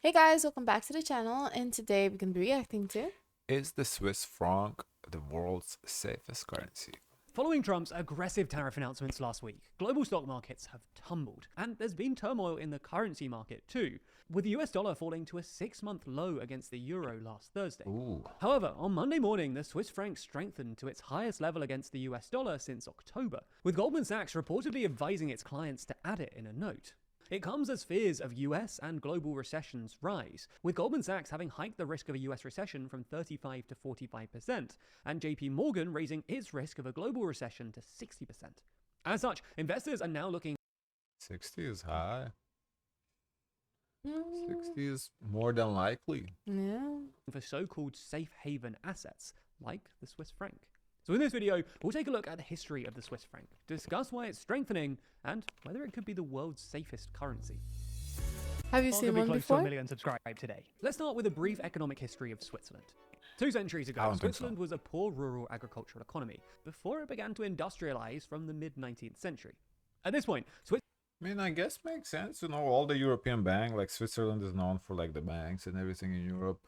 Hey guys, welcome back to the channel, and today we're going to be reacting to... Is the Swiss franc the world's safest currency? Following Trump's aggressive tariff announcements last week, global stock markets have tumbled, and there's been turmoil in the currency market too, with the US dollar falling to a 6-month low against the euro last Thursday. Ooh. However, on Monday morning, the Swiss franc strengthened to its highest level against the US dollar since October, with Goldman Sachs reportedly advising its clients to add it in a note. It comes as fears of US and global recessions rise, with Goldman Sachs having hiked the risk of a US recession from 35 to 45%, and JP Morgan raising its risk of a global recession to 60%. As such, investors are now looking 60 is high. 60 is more than likely. Yeah. for so-called safe haven assets, like the Swiss franc. So in this video, we'll take a look at the history of the Swiss franc, discuss why it's strengthening, and whether it could be the world's safest currency. Have you Are seen gonna be one close before? to 1 million subscribed today. Let's start with a brief economic history of Switzerland. 2 centuries I ago, don't think so. Switzerland was a poor rural agricultural economy before it began to industrialize from the mid-19th century. At this point, I mean, I guess makes sense. You know, all the European bank, like Switzerland is known for like the banks and everything in Europe.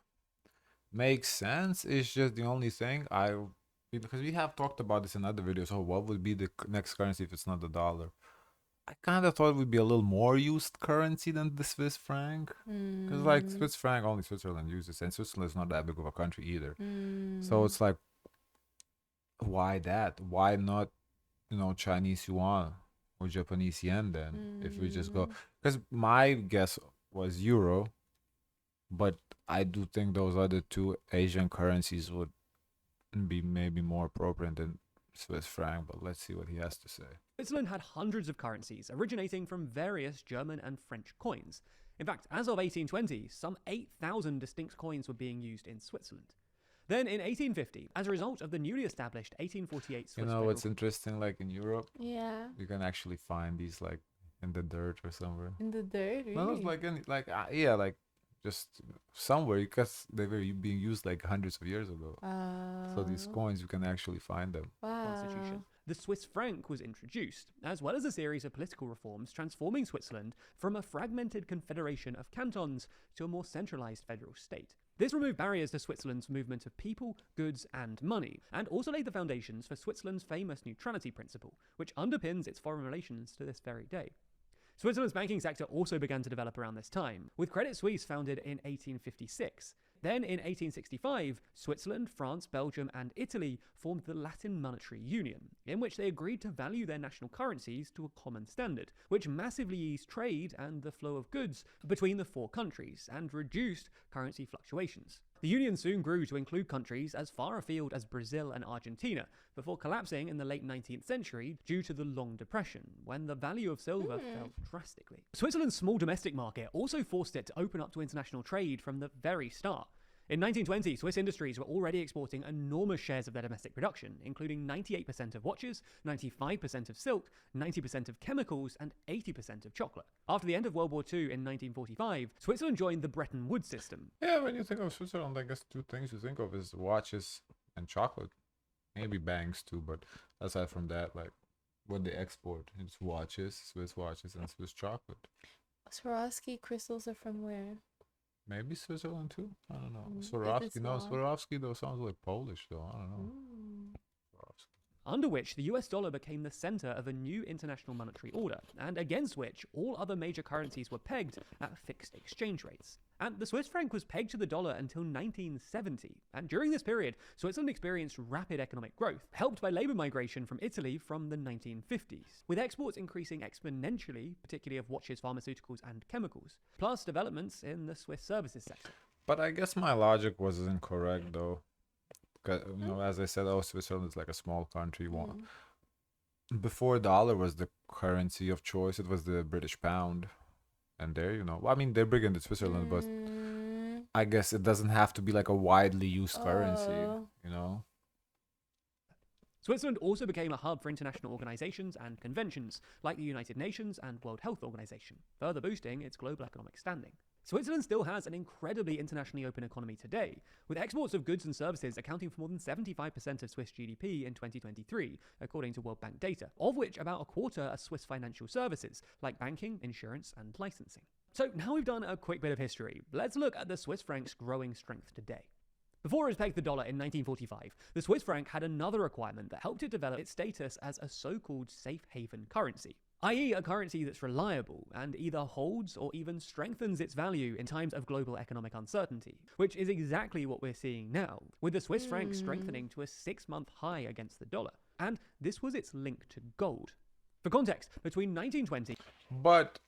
Makes sense. It's just the only thing because we have talked about this in other videos. So what would be the next currency if it's not the dollar? I kind of thought it would be a little more used currency than the Swiss franc. Because like Swiss franc, only Switzerland uses, and Switzerland is not that big of a country either. So it's like, why that? Why not, Chinese yuan or Japanese yen then? If we just go, because my guess was euro, but I do think those other two Asian currencies would be maybe more appropriate than Swiss franc. But let's see what he has to say. Switzerland had hundreds of currencies originating from various German and French coins. In fact, as of 1820, some 8,000 distinct coins were being used in Switzerland. Then in 1850, as a result of the newly established 1848 Swiss What's interesting, like in Europe, Yeah. you can actually find these like in the dirt or somewhere. In the dirt, really? No, it's like like just somewhere, because they were being used like hundreds of years ago. So these coins, you can actually find them. Constitution. The Swiss franc was introduced, as well as a series of political reforms transforming Switzerland from a fragmented confederation of cantons to a more centralized federal state. This removed barriers to Switzerland's movement of people, goods, and money, and also laid the foundations for Switzerland's famous neutrality principle, which underpins its foreign relations to this very day. Switzerland's banking sector also began to develop around this time, with Credit Suisse founded in 1856. Then in 1865, Switzerland, France, Belgium, and Italy formed the Latin Monetary Union, in which they agreed to value their national currencies to a common standard, which massively eased trade and the flow of goods between the 4 countries and reduced currency fluctuations. The union soon grew to include countries as far afield as Brazil and Argentina, before collapsing in the late 19th century due to the Long Depression, when the value of silver fell drastically. Switzerland's small domestic market also forced it to open up to international trade from the very start. In 1920, Swiss industries were already exporting enormous shares of their domestic production, including 98% of watches, 95% of silk, 90% of chemicals, and 80% of chocolate. After the end of World War II in 1945, Switzerland joined the Bretton Woods system. Yeah, when you think of Switzerland, I guess 2 things you think of is watches and chocolate. Maybe banks too, but aside from that, like what they export, it's watches, Swiss watches, and Swiss chocolate. Swarovski crystals are from where? Maybe Switzerland too. I don't know. It is Swarovski, no, small. Swarovski though sounds like Polish though. I don't know. Swarovski. Under which the US dollar became the center of a new international monetary order, and against which all other major currencies were pegged at fixed exchange rates. And the Swiss franc was pegged to the dollar until 1970, and during this period, Switzerland experienced rapid economic growth, helped by labor migration from Italy from the 1950s, with exports increasing exponentially, particularly of watches, pharmaceuticals, and chemicals, plus developments in the Swiss services sector. But I guess my logic was incorrect though. As I said, Switzerland is like a small country. Before dollar was the currency of choice, it was the British pound. And there, I mean, they're big into Switzerland, but I guess it doesn't have to be like a widely used currency, Switzerland also became a hub for international organizations and conventions, like the United Nations and World Health Organization, further boosting its global economic standing. Switzerland still has an incredibly internationally open economy today, with exports of goods and services accounting for more than 75% of Swiss GDP in 2023, according to World Bank data, of which about a quarter are Swiss financial services, like banking, insurance, and licensing. So now we've done a quick bit of history, let's look at the Swiss franc's growing strength today. Before it was pegged the dollar in 1945, the Swiss franc had another requirement that helped it develop its status as a so-called safe haven currency, i.e. a currency that's reliable and either holds or even strengthens its value in times of global economic uncertainty, which is exactly what we're seeing now, with the Swiss franc strengthening to a 6-month high against the dollar. And this was its link to gold. For context, between 1920... But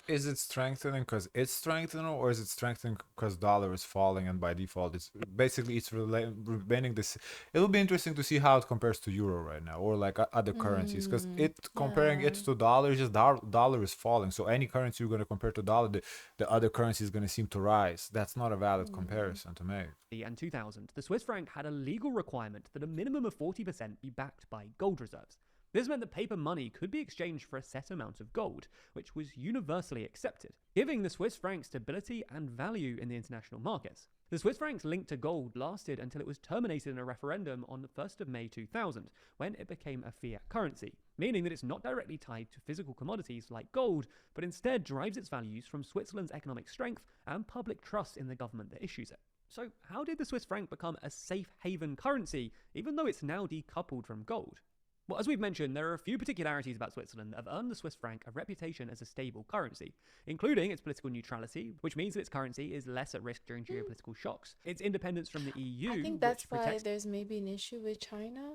is it strengthening because it's strengthening, or is it strengthening because dollar is falling and by default it's basically remaining this? It'll be interesting to see how it compares to euro right now, or like other currencies, because it comparing it to dollar, just dollar is falling. So any currency you're going to compare to dollar, the other currency is going to seem to rise. That's not a valid comparison to make. And 2000, the Swiss franc had a legal requirement that a minimum of 40% be backed by gold reserves. This meant that paper money could be exchanged for a set amount of gold, which was universally accepted, giving the Swiss franc stability and value in the international markets. The Swiss franc's link to gold lasted until it was terminated in a referendum on the 1st of May 2000, when it became a fiat currency, meaning that it's not directly tied to physical commodities like gold, but instead derives its values from Switzerland's economic strength and public trust in the government that issues it. So how did the Swiss franc become a safe haven currency, even though it's now decoupled from gold? Well, as we've mentioned, there are a few particularities about Switzerland that have earned the Swiss franc a reputation as a stable currency, including its political neutrality, which means that its currency is less at risk during geopolitical shocks, its independence from the EU. I think that's why there's maybe an issue with China.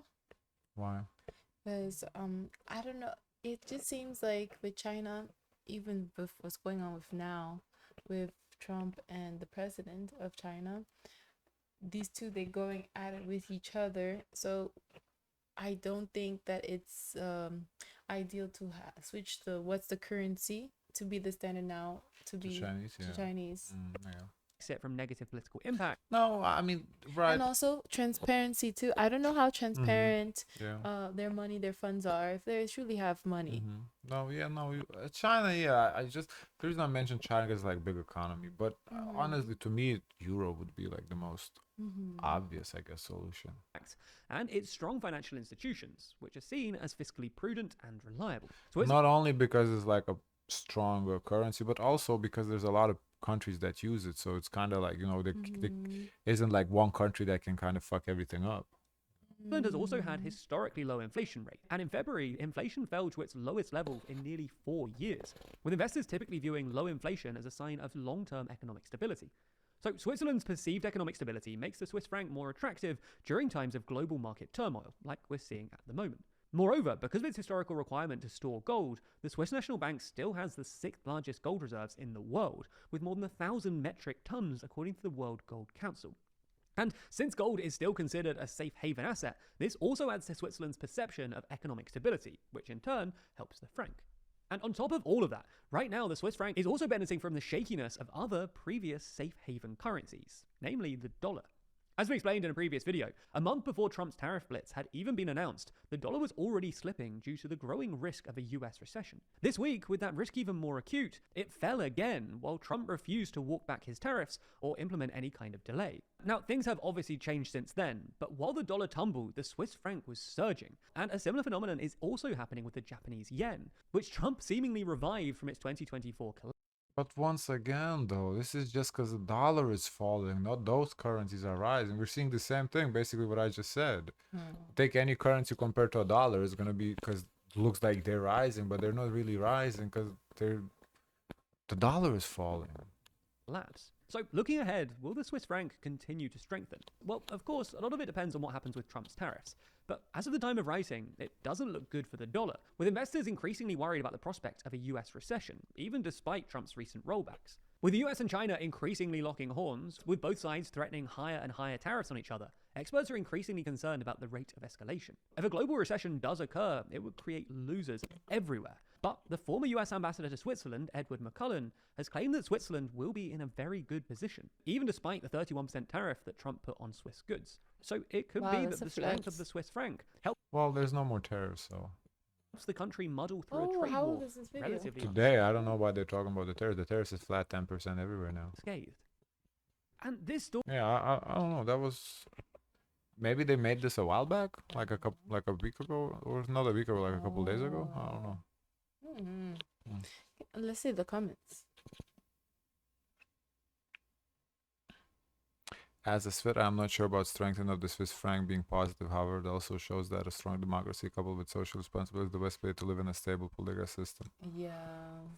Why? Because I don't know. It just seems like with China, even with what's going on with now, with Trump and the president of China, these two, they're going at it with each other. So I don't think that it's ideal to switch what's the currency to be the standard now to be Chinese. Yeah. Chinese. Yeah. Except from negative political impact. No, I mean, right. And also transparency too. I don't know how transparent their money, their funds are, if they truly have money. China, I just, the reason I mentioned China is like big economy, but honestly, to me, Euro would be like the most obvious, I guess, solution. And its strong financial institutions, which are seen as fiscally prudent and reliable. So not only because it's like a stronger currency, but also because there's a lot of countries that use it, so it's kind of like, you know, there isn't like one country that can kind of fuck everything up. Switzerland has also had historically low inflation rate, and in February, inflation fell to its lowest level in nearly 4 years, with investors typically viewing low inflation as a sign of long-term economic stability. So Switzerland's perceived economic stability makes the Swiss franc more attractive during times of global market turmoil, like we're seeing at the moment. Moreover, because of its historical requirement to store gold, the Swiss National Bank still has the 6th largest gold reserves in the world, with more than 1,000 metric tons according to the World Gold Council. And since gold is still considered a safe haven asset, this also adds to Switzerland's perception of economic stability, which in turn helps the franc. And on top of all of that, right now the Swiss franc is also benefiting from the shakiness of other previous safe haven currencies, namely the dollar. As we explained in a previous video, a month before Trump's tariff blitz had even been announced, the dollar was already slipping due to the growing risk of a US recession. This week, with that risk even more acute, it fell again while Trump refused to walk back his tariffs or implement any kind of delay. Now, things have obviously changed since then, but while the dollar tumbled, the Swiss franc was surging. And a similar phenomenon is also happening with the Japanese yen, which Trump seemingly revived from its 2024 collapse. But once again, though, this is just because the dollar is falling, not those currencies are rising. We're seeing the same thing, basically what I just said. Take any currency compared to a dollar, it's going to be, because it looks like they're rising, but they're not really rising because the dollar is falling. Collapse. So looking ahead, will the Swiss franc continue to strengthen? Well, of course, a lot of it depends on what happens with Trump's tariffs. But as of the time of writing, it doesn't look good for the dollar, with investors increasingly worried about the prospect of a US recession, even despite Trump's recent rollbacks. With the US and China increasingly locking horns, with both sides threatening higher and higher tariffs on each other, experts are increasingly concerned about the rate of escalation. If a global recession does occur, it would create losers everywhere. But the former US ambassador to Switzerland, Edward McCullen, has claimed that Switzerland will be in a very good position, even despite the 31% tariff that Trump put on Swiss goods. So it could be that the strength of the Swiss franc helps. Well, there's no more tariffs, so The country muddle through a trade war relatively today. I don't know why they're talking about the tariffs. The tariffs is flat 10% everywhere now. Scathed. And this story. Yeah, I don't know. That was, maybe they made this a while back, like a week ago, or not a week ago, like a couple days ago. I don't know. Let's see the comments. As a Swiss, I'm not sure about strengthening of the Swiss franc being positive. However, it also shows that a strong democracy coupled with social responsibility is the best way to live in a stable political system. Yeah.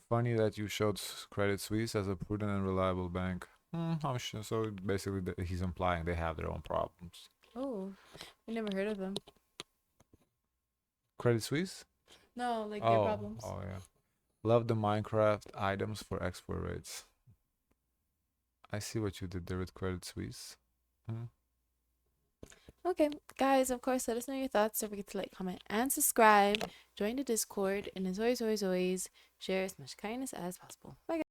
Funny that you showed Credit Suisse as a prudent and reliable bank. I'm sure. So basically, he's implying they have their own problems. Oh, I never heard of them. Credit Suisse? No, like their problems. Oh yeah. Love the Minecraft items for export rates. I see what you did there with Credit Suisse. Okay, guys, of course, let us know your thoughts. Don't forget to like, comment, and subscribe. Join the Discord. And as always, always, always, share as much kindness as possible. Bye, guys.